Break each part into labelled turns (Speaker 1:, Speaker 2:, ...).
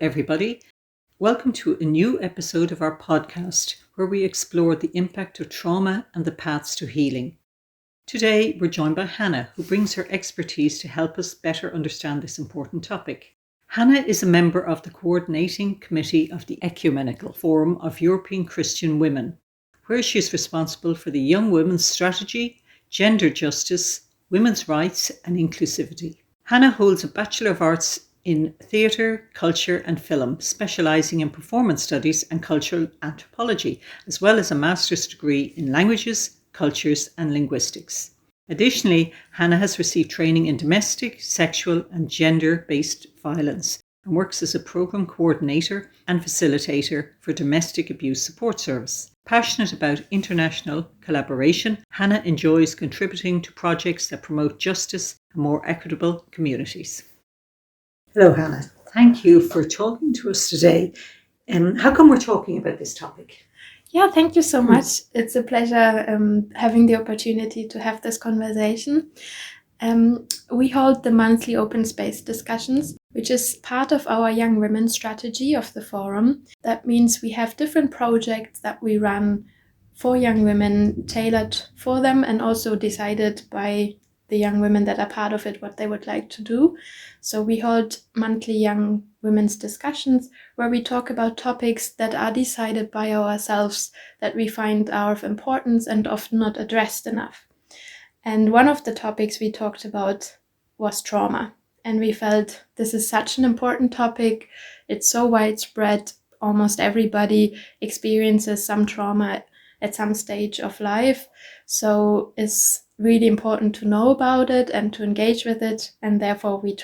Speaker 1: everybody. Welcome to a new episode of our podcast where we explore the impact of trauma and the paths to healing. Today, we're joined by Hannah, who brings her expertise to help us better understand this important topic. Hannah is a member of the Coordinating Committee of the Ecumenical Forum of European Christian Women, where she is responsible for the Young Women's Strategy, Gender Justice, Women's Rights and Inclusivity. Hannah holds a Bachelor of Arts in Theatre, Culture and Film, specialising in performance studies and cultural anthropology, as well as a master's degree in languages, cultures and linguistics. Additionally, Hannah has received training in domestic, sexual and gender-based violence and works as a programme coordinator and facilitator for Domestic Abuse Support Service. Passionate about international collaboration, Hannah enjoys contributing to projects that promote justice and more equitable communities. Hello, Hannah. Thank you for talking to us today. How come we're talking about this topic?
Speaker 2: Yeah, thank you so much. It's a pleasure having the opportunity to have this conversation. We hold the monthly open space discussions, which is part of our Young Women strategy of the forum. That means we have different projects that we run for young women, tailored for them, and also decided by the young women that are part of it what they would like to do. So we hold monthly young women's discussions where we talk about topics that are decided by ourselves that we find are of importance and often not addressed enough. And one of the topics we talked about was trauma. And we felt this is such an important topic. It's so widespread. Almost everybody experiences some trauma at some stage of life. So it's really important to know about it and to engage with it. And therefore we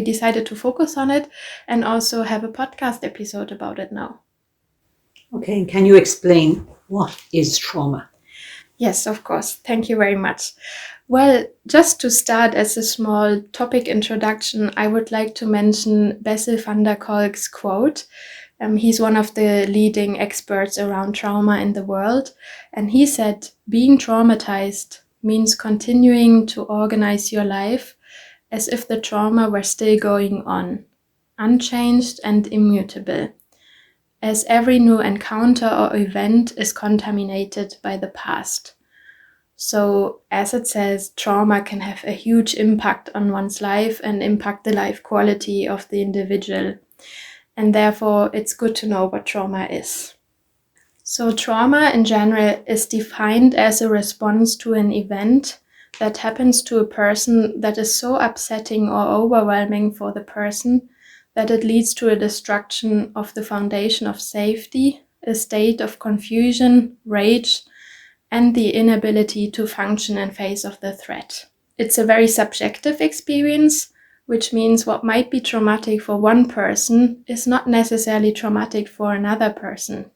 Speaker 2: decided to focus on it and also have a podcast episode about it now.
Speaker 1: Okay, and can you explain what is trauma?
Speaker 2: Yes, of course. Thank you very much. Well, just to start as a small topic introduction, I would like to mention Bessel van der Kolk's quote. He's one of the leading experts around trauma in the world. And he said, being traumatized means continuing to organize your life as if the trauma were still going on, unchanged and immutable, as every new encounter or event is contaminated by the past. So, as it says, trauma can have a huge impact on one's life and impact the life quality of the individual. And therefore, it's good to know what trauma is. So, trauma in general is defined as a response to an event that happens to a person that is so upsetting or overwhelming for the person that it leads to a destruction of the foundation of safety, a state of confusion, rage, and the inability to function in face of the threat. It's a very subjective experience, which means what might be traumatic for one person is not necessarily traumatic for another person.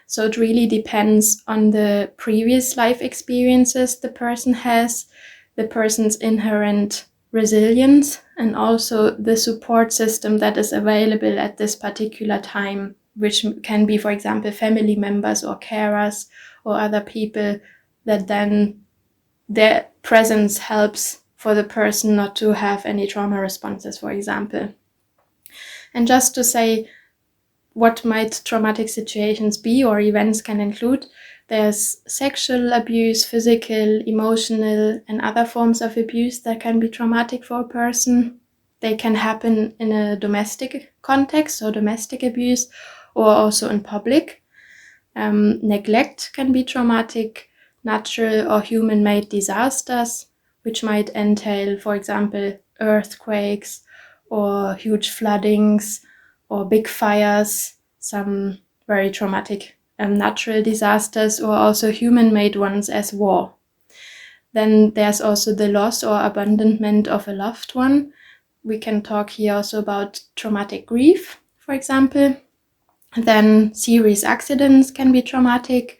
Speaker 2: So it really depends on the previous life experiences the person has, the person's inherent resilience, and also the support system that is available at this particular time, which can be, for example, family members or carers or other people that then their presence helps for the person not to have any trauma responses, for example. And just to say what might traumatic situations be or events can include, there's sexual abuse, physical, emotional, and other forms of abuse that can be traumatic for a person. They can happen in a domestic context, so domestic abuse, or also in public. Neglect can be traumatic, natural or human-made disasters, which might entail, for example, earthquakes or huge floodings or big fires, some very traumatic natural disasters, or also human-made ones as war. Then there's also the loss or abandonment of a loved one. We can talk here also about traumatic grief, for example. Then serious accidents can be traumatic,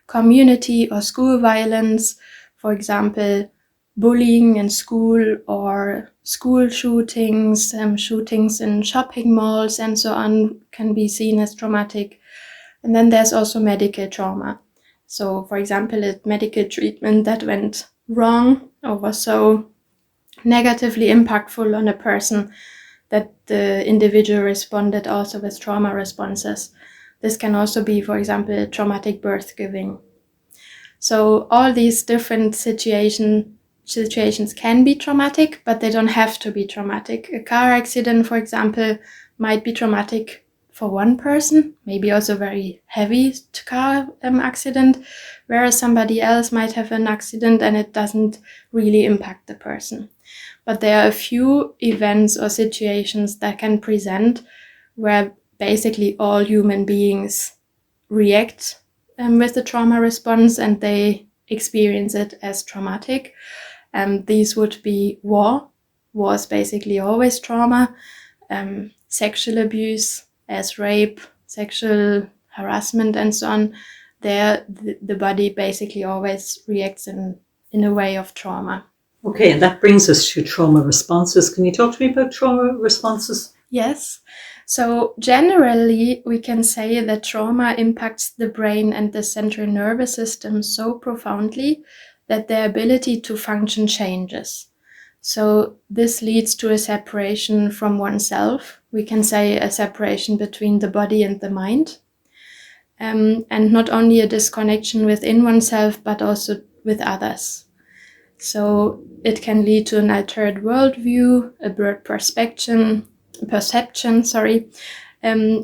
Speaker 2: community or school violence, for example, bullying in school or school shootings, shootings in shopping malls and so on can be seen as traumatic. And then there's also medical trauma. So, for example, a medical treatment that went wrong or was so negatively impactful on a person that the individual responded also with trauma responses. This can also be, for example, traumatic birth giving. So all these different situations can be traumatic, but they don't have to be traumatic. A car accident, for example, might be traumatic for one person, maybe also very heavy car accident, whereas somebody else might have an accident and it doesn't really impact the person. But there are a few events or situations that can present where basically all human beings react with the trauma response and they experience it as traumatic. These would be war. War is basically always trauma. Sexual abuse as rape, sexual harassment, and so on. There, the body basically always reacts in a way of trauma.
Speaker 1: Okay, and that brings us to trauma responses. Can you talk to me about trauma responses?
Speaker 2: Yes. So generally, we can say that trauma impacts the brain and the central nervous system so profoundly that their ability to function changes. So this leads to a separation from oneself. We can say a separation between the body and the mind. And not only a disconnection within oneself, but also with others. So it can lead to an altered worldview, a blurred perception,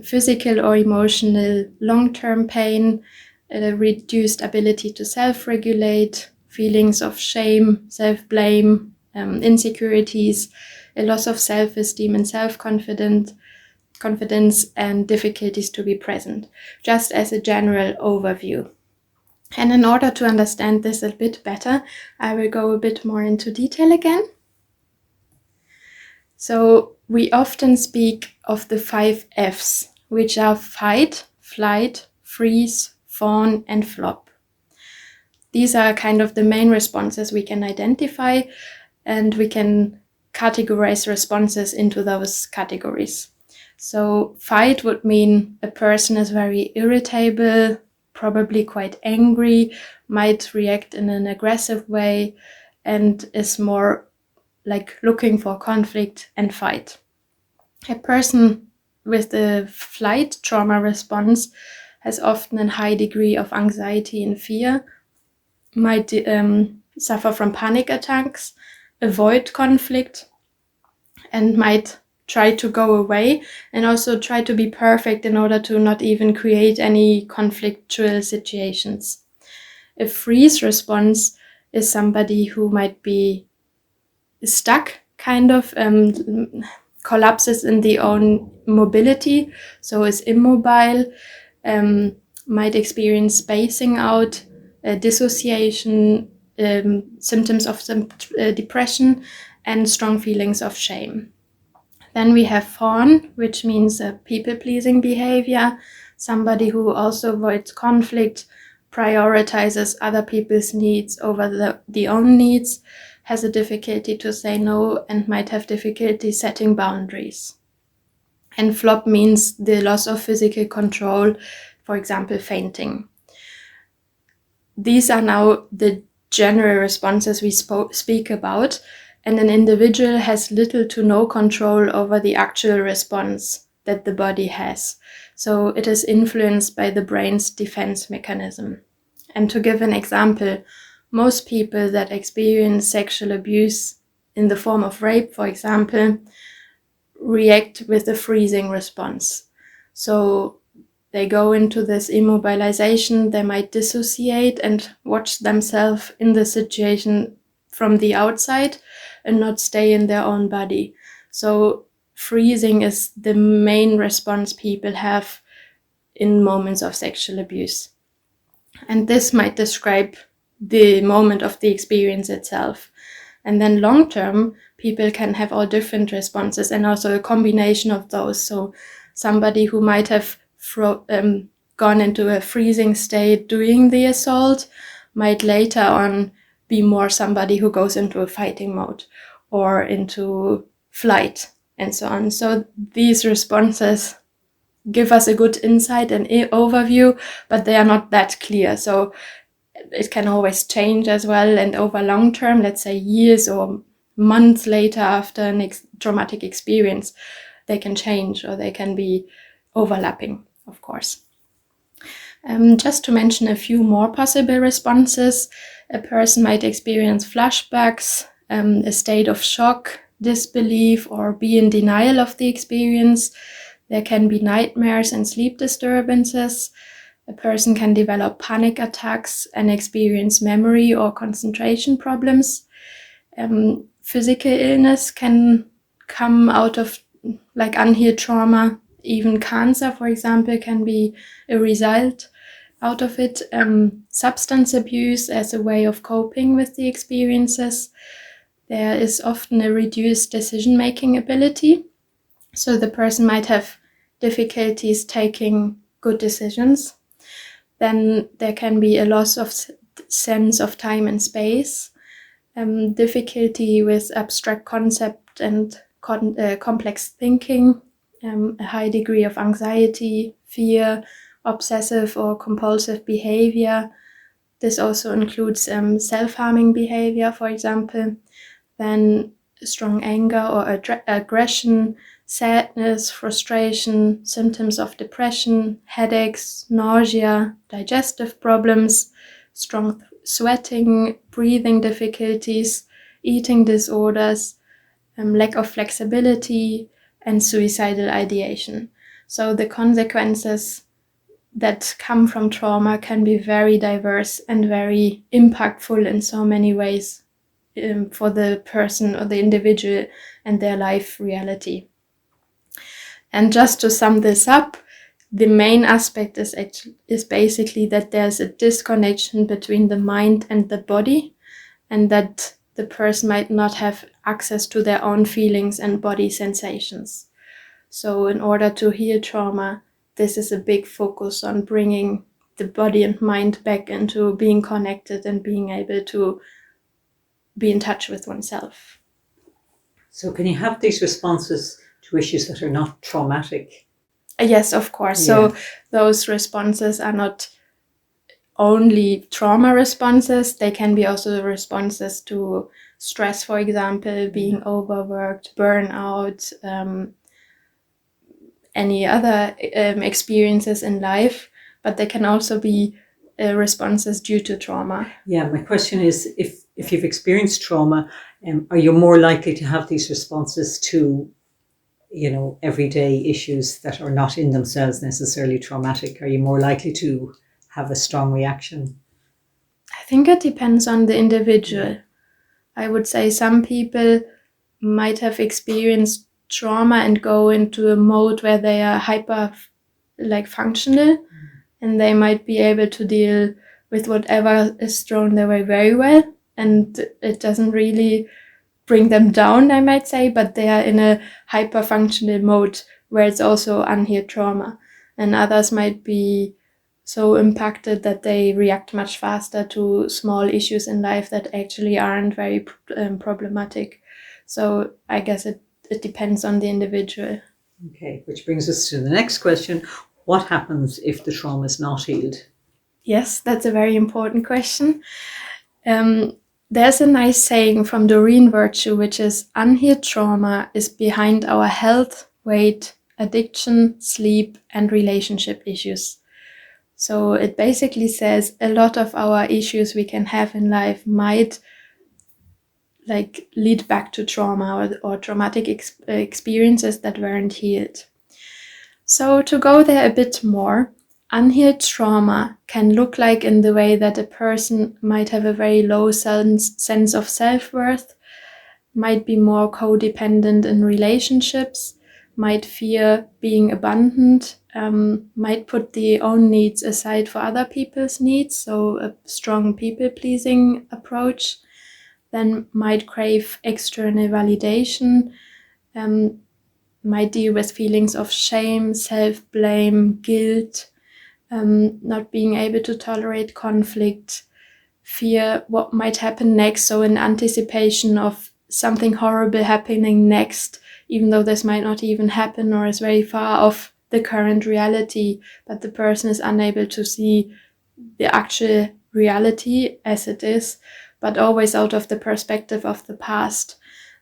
Speaker 2: physical or emotional long-term pain, a reduced ability to self-regulate, feelings of shame, self-blame, insecurities, a loss of self-esteem and self-confidence, and difficulties to be present, just as a general overview. And in order to understand this a bit better, I will go a bit more into detail again. So we often speak of the 5 Fs, which are fight, flight, freeze, fawn, and flop. These are kind of the main responses we can identify, and we can categorize responses into those categories. So fight would mean a person is very irritable, probably quite angry, might react in an aggressive way, and is more like looking for conflict and fight. A person with the flight trauma response has often a high degree of anxiety and fear, might suffer from panic attacks, avoid conflict, and might try to go away and also try to be perfect in order to not even create any conflictual situations. A freeze response is somebody who might be stuck, kind of collapses in the own mobility, so is immobile, might experience spacing out, dissociation, symptoms of depression, and strong feelings of shame. Then we have fawn, which means a people-pleasing behavior, somebody who also avoids conflict, prioritizes other people's needs over the own needs, has a difficulty to say no, and might have difficulty setting boundaries. And flop means the loss of physical control, for example, fainting. These are now the general responses we speak about, and an individual has little to no control over the actual response that the body has. So it is influenced by the brain's defense mechanism. And to give an example, most people that experience sexual abuse in the form of rape, for example, react with a freezing response. So they go into this immobilization, they might dissociate and watch themselves in the situation from the outside and not stay in their own body. So freezing is the main response people have in moments of sexual abuse. And this might describe the moment of the experience itself. And then long term, people can have all different responses and also a combination of those. So somebody who might have gone into a freezing state doing the assault might later on be more somebody who goes into a fighting mode or into flight and so on. So these responses give us a good insight and overview, but they are not that clear. So it can always change as well. And over long term, let's say years or months later after a traumatic experience, they can change or they can be overlapping, of course. Just to mention a few more possible responses, a person might experience flashbacks, a state of shock, disbelief, or be in denial of the experience. There can be nightmares and sleep disturbances. A person can develop panic attacks and experience memory or concentration problems. Physical illness can come out of like unhealed trauma. Even cancer, for example, can be a result out of it. Substance abuse as a way of coping with the experiences. There is often a reduced decision-making ability. So the person might have difficulties taking good decisions. Then there can be a loss of sense of time and space, difficulty with abstract concept and complex thinking, a high degree of anxiety, fear, obsessive or compulsive behavior. This also includes self-harming behavior, for example. Then strong anger or aggression, sadness, frustration, symptoms of depression, headaches, nausea, digestive problems, strong sweating, breathing difficulties, eating disorders, lack of flexibility, and suicidal ideation. So the consequences that come from trauma can be very diverse and very impactful in so many ways for the person or the individual and their life reality. And just to sum this up, the main aspect is basically that there's a disconnection between the mind and the body, and that the person might not have access to their own feelings and body sensations. So in order to heal trauma, this is a big focus on bringing the body and mind back into being connected and being able to be in touch with oneself.
Speaker 1: So can you have these responses to issues that are not traumatic?
Speaker 2: Yes, of course.
Speaker 1: Yeah.
Speaker 2: So those responses are not only trauma responses. They can be also responses to stress, for example, being overworked, burnout, any other experiences in life. But they can also be responses due to trauma.
Speaker 1: Yeah, my question is, if you've experienced trauma, are you more likely to have these responses to, everyday issues that are not in themselves necessarily traumatic? Are you more likely to have a strong reaction?
Speaker 2: I think it depends on the individual. I would say some people might have experienced trauma and go into a mode where they are hyper functional, and they might be able to deal with whatever is thrown their way very well, and it doesn't really bring them down, I might say, but they are in a hyper functional mode where it's also unhealed trauma. And others might be so impacted that they react much faster to small issues in life that actually aren't very problematic. So I guess it depends on the individual.
Speaker 1: Okay, which brings us to the next question. What happens if the trauma is not healed?
Speaker 2: Yes, that's a very important question. There's a nice saying from Doreen Virtue, which is, unhealed trauma is behind our health, weight, addiction, sleep, and relationship issues. So it basically says a lot of our issues we can have in life might lead back to trauma or traumatic experiences that weren't healed. So to go there a bit more, unhealed trauma can look like in the way that a person might have a very low sense of self-worth, might be more codependent in relationships, might fear being abandoned, might put their own needs aside for other people's needs, so a strong people-pleasing approach, then might crave external validation, might deal with feelings of shame, self-blame, guilt, not being able to tolerate conflict, fear what might happen next, so in anticipation of something horrible happening next, even though this might not even happen or is very far off the current reality, but the person is unable to see the actual reality as it is, but always out of the perspective of the past.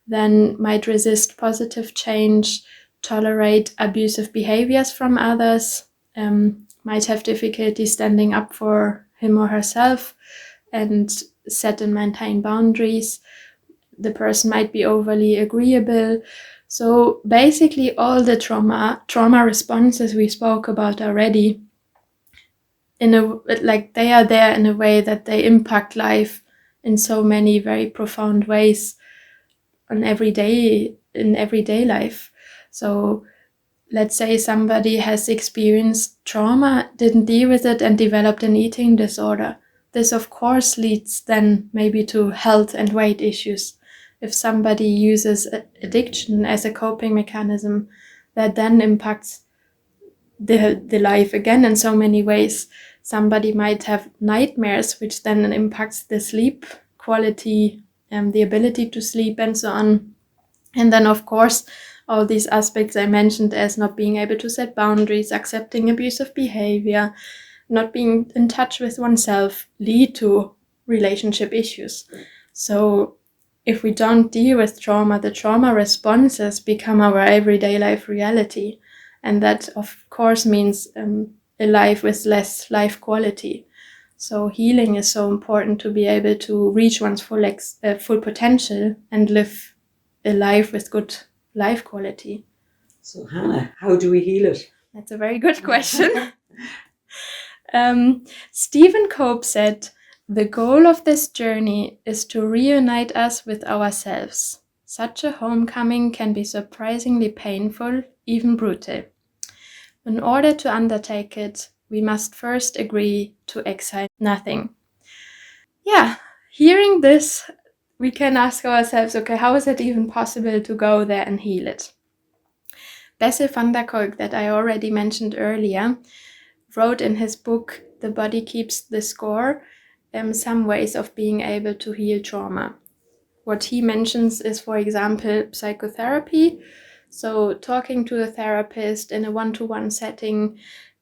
Speaker 2: then might resist positive change, tolerate abusive behaviors from others, might have difficulty standing up for him or herself and set and maintain boundaries. The person might be overly agreeable. So basically all the trauma responses we spoke about already, they are there in a way that they impact life in so many very profound ways in everyday life. So let's say somebody has experienced trauma, didn't deal with it, and developed an eating disorder. This, of course, leads then maybe to health and weight issues. If somebody uses addiction as a coping mechanism, that then impacts the life again in so many ways. Somebody might have nightmares, which then impacts the sleep quality and the ability to sleep and so on. And then, of course, all these aspects I mentioned as not being able to set boundaries, accepting abusive behavior, not being in touch with oneself lead to relationship issues. So if we don't deal with trauma, the trauma responses become our everyday life reality. And that, of course, means a life with less life quality. So healing is so important to be able to reach one's full potential and live a life with good life quality.
Speaker 1: So Hannah, how do we heal it?
Speaker 2: That's a very good question. Stephen Cope said, "The goal of this journey is to reunite us with ourselves. Such a homecoming can be surprisingly painful, even brutal. In order to undertake it, we must first agree to exile nothing." Yeah, hearing this, we can ask ourselves, okay, how is it even possible to go there and heal it? Bessel van der Kolk, that I already mentioned earlier, wrote in his book, The Body Keeps the Score, some ways of being able to heal trauma. What he mentions is, for example, psychotherapy. So talking to a therapist in a one-to-one setting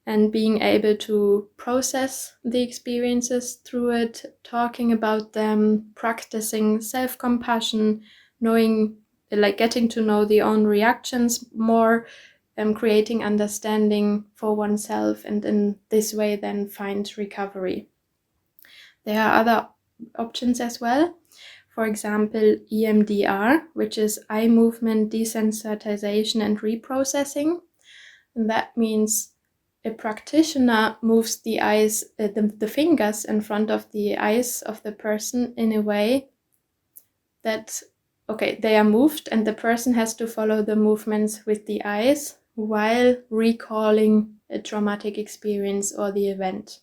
Speaker 2: and being able to process the experiences through it, talking about them, practicing self-compassion, getting to know the own reactions more, creating understanding for oneself, and in this way then find recovery. There are other options as well. For example, EMDR, which is eye movement desensitization and reprocessing. And that means a practitioner moves the eyes, the fingers in front of the eyes of the person in a way that, they are moved and the person has to follow the movements with the eyes while recalling a traumatic experience or the event.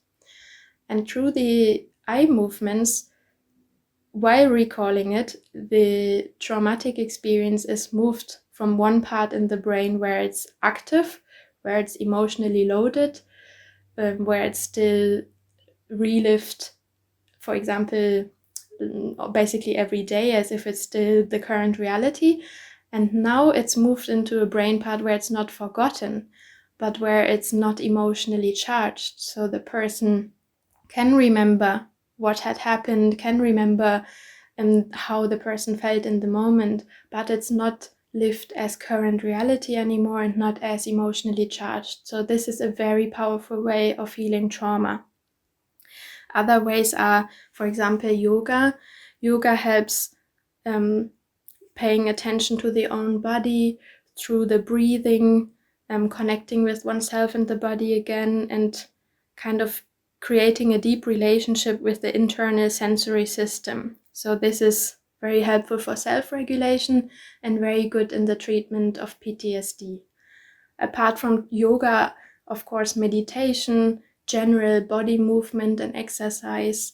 Speaker 2: And through the eye movements, while recalling it, the traumatic experience is moved from one part in the brain where it's active, where it's emotionally loaded, where it's still relived, for example, basically every day as if it's still the current reality. And now it's moved into a brain part where it's not forgotten, but where it's not emotionally charged. So the person can remember what had happened, can remember how the person felt in the moment, but it's not lived as current reality anymore and not as emotionally charged. So this is a very powerful way of healing trauma. Other ways are, for example, yoga. Yoga helps paying attention to the own body through the breathing, connecting with oneself and the body again, and kind of creating a deep relationship with the internal sensory system. So this is very helpful for self-regulation and very good in the treatment of PTSD. Apart from yoga, of course, meditation, general body movement and exercise,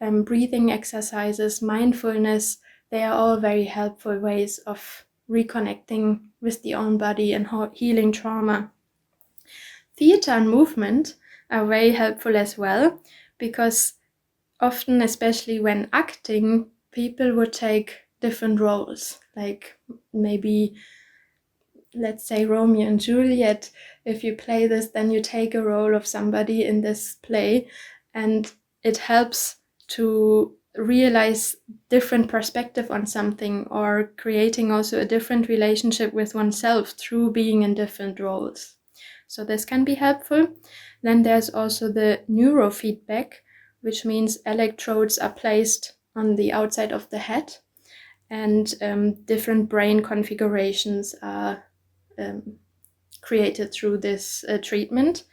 Speaker 2: breathing exercises, mindfulness, they are all very helpful ways of reconnecting with the own body and healing trauma. Theater and movement are very helpful as well, because often, especially when acting, people would take different roles, like maybe, let's say, Romeo and Juliet. If you play this, then you take a role of somebody in this play, and it helps to realize different perspective on something, or creating also a different relationship with oneself through being in different roles. So this can be helpful. Then there's also the neurofeedback, which means electrodes are placed on the outside of the head, and different brain configurations are created through this treatment.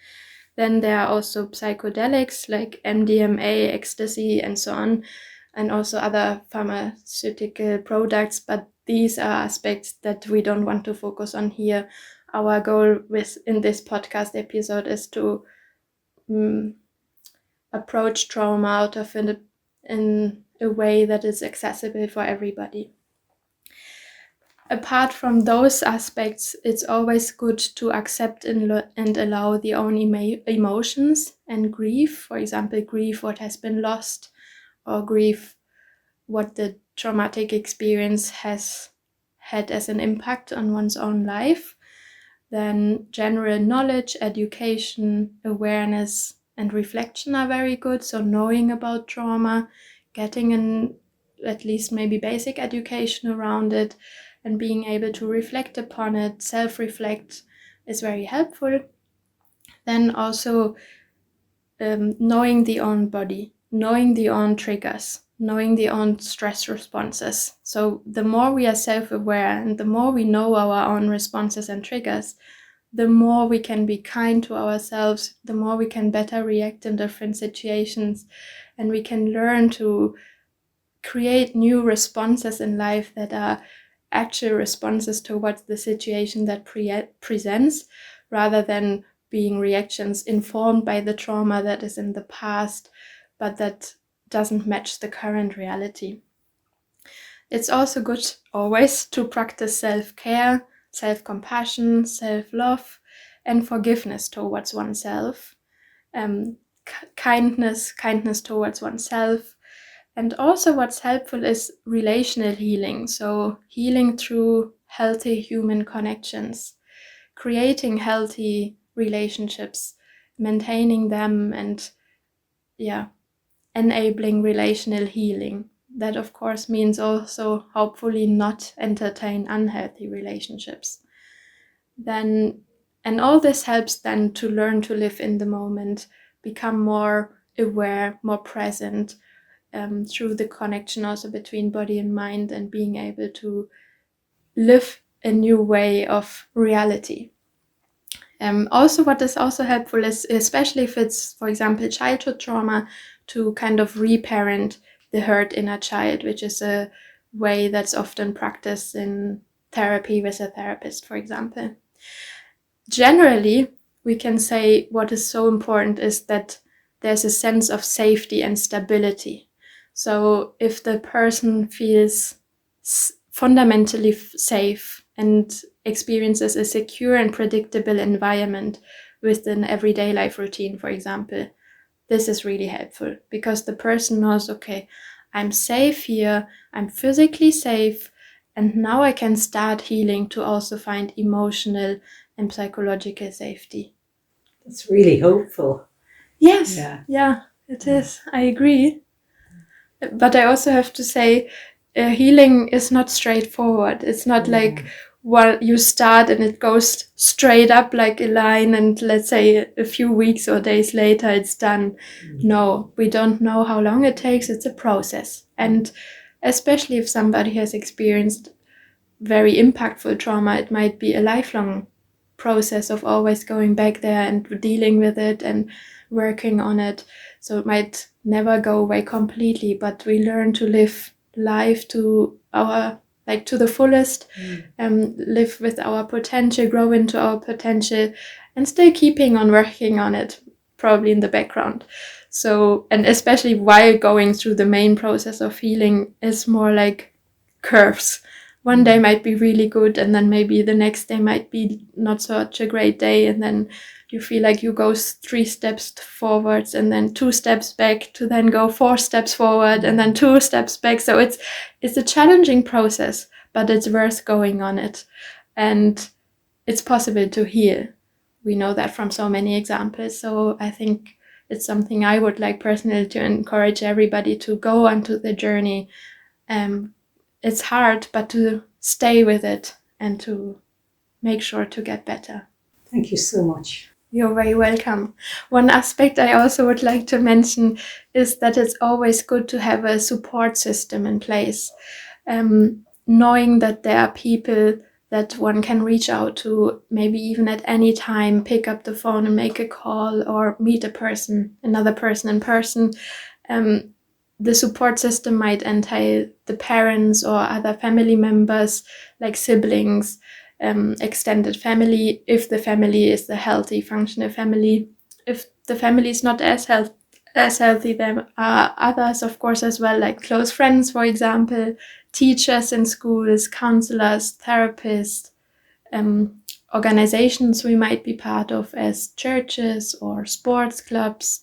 Speaker 2: Then there are also psychedelics like MDMA, ecstasy, and so on, and also other pharmaceutical products, but these are aspects that we don't want to focus on here. Our goal in this podcast episode is to approach trauma out of in a way that is accessible for everybody. Apart from those aspects, it's always good to accept and allow the own emotions and grief. For example, grief what has been lost, or grief what the traumatic experience has had as an impact on one's own life. Then general knowledge, education, awareness, and reflection are very good. So knowing about trauma, getting at least maybe basic education around it, and being able to reflect upon it, self-reflect, is very helpful. Then also knowing the own body, knowing the own triggers, knowing the own stress responses. So the more we are self-aware and the more we know our own responses and triggers, the more we can be kind to ourselves, the more we can better react in different situations, and we can learn to create new responses in life that are actual responses towards the situation that presents, rather than being reactions informed by the trauma that is in the past, but that doesn't match the current reality. It's also good always to practice self-care, self-compassion, self-love, and forgiveness towards oneself, kindness towards oneself. And also what's helpful is relational healing. So healing through healthy human connections, creating healthy relationships, maintaining them, and enabling relational healing. That of course means also hopefully not entertain unhealthy relationships. And all this helps then to learn to live in the moment, become more aware, more present, through the connection also between body and mind, and being able to live a new way of reality. Also, what is also helpful is, especially if it's, for example, childhood trauma, to kind of reparent the hurt inner child, which is a way that's often practiced in therapy with a therapist, for example. Generally, we can say what is so important is that there's a sense of safety and stability. So if the person feels fundamentally safe and experiences a secure and predictable environment within everyday life routine, for example, this is really helpful, because the person knows, okay, I'm safe here, I'm physically safe, and now I can start healing to also find emotional and psychological safety.
Speaker 1: That's really hopeful.
Speaker 2: Yes, yeah, it is. I agree. But I also have to say, healing is not straightforward. It's not like, well, you start and it goes straight up like a line, and let's say a few weeks or days later it's done. No, we don't know how long it takes. It's a process. And especially if somebody has experienced very impactful trauma, it might be a lifelong process of always going back there and dealing with it and working on it. So it might never go away completely, but we learn to live life to the fullest, live with our potential, grow into our potential, and still keeping on working on it, probably in the background. So, and especially while going through the main process of healing, is more like curves. One day might be really good, and then maybe the next day might be not such a great day, and then you feel like you go 3 steps forwards and then 2 steps back, to then go 4 steps forward and then 2 steps back. So it's a challenging process, but it's worth going on it, and it's possible to heal. We know that from so many examples. So I think it's something I would like personally to encourage everybody to go onto the journey. It's hard, but to stay with it and to make sure to get better.
Speaker 1: Thank you so much.
Speaker 2: You're very welcome. One aspect I also would like to mention is that it's always good to have a support system in place. Knowing that there are people that one can reach out to, maybe even at any time, pick up the phone and make a call or meet another person in person. The support system might entail the parents or other family members, like siblings, extended family, if the family is a healthy, functional family. If the family is not as healthy, there are others, of course, as well, like close friends, for example, teachers in schools, counselors, therapists, organizations we might be part of as churches or sports clubs.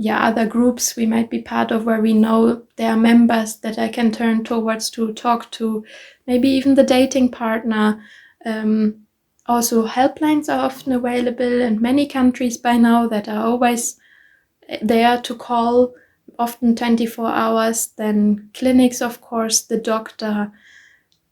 Speaker 2: Other groups we might be part of where we know there are members that I can turn towards to talk to, maybe even the dating partner. Also, helplines are often available in many countries by now that are always there to call, often 24 hours. Then clinics, of course, the doctor,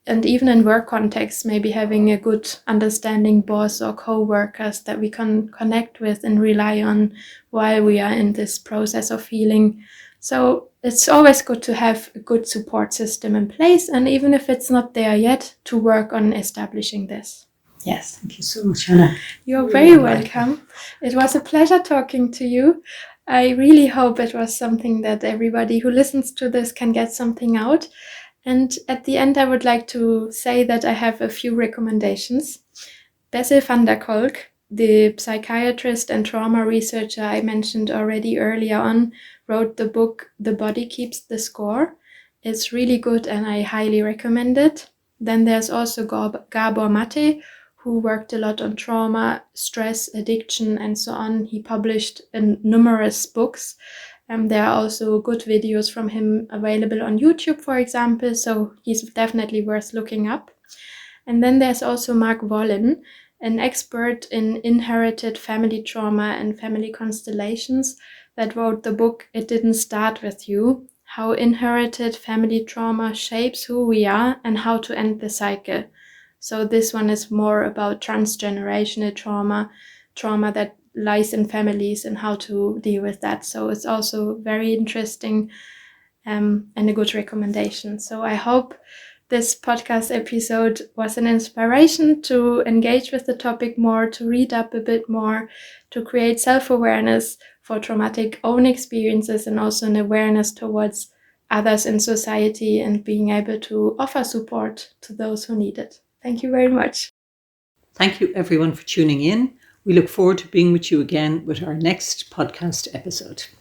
Speaker 2: and even in work contexts, maybe having a good understanding boss or co-workers that we can connect with and rely on while we are in this process of healing. So it's always good to have a good support system in place, and even if it's not there yet, to work on establishing this.
Speaker 1: Yes, thank you so much, Hannah.
Speaker 2: You're very welcome. It was a pleasure talking to you. I really hope it was something that everybody who listens to this can get something out. And at the end, I would like to say that I have a few recommendations. Bessel van der Kolk, the psychiatrist and trauma researcher I mentioned already earlier on, wrote the book The Body Keeps the Score. It's really good and I highly recommend it. Then there's also Gabor Mate, who worked a lot on trauma, stress, addiction, and so on. He published numerous books. There are also good videos from him available on YouTube, for example, so he's definitely worth looking up. And then there's also Mark Wolin, an expert in inherited family trauma and family constellations, that wrote the book It Didn't Start With You, How Inherited Family Trauma Shapes Who We Are and How to End the Cycle. So this one is more about transgenerational trauma that lies in families and how to deal with that. So it's also very interesting and a good recommendation. So I hope this podcast episode was an inspiration to engage with the topic more, to read up a bit more, to create self-awareness for traumatic own experiences and also an awareness towards others in society and being able to offer support to those who need it. Thank you very much.
Speaker 1: Thank you everyone for tuning in. We look forward to being with you again with our next podcast episode.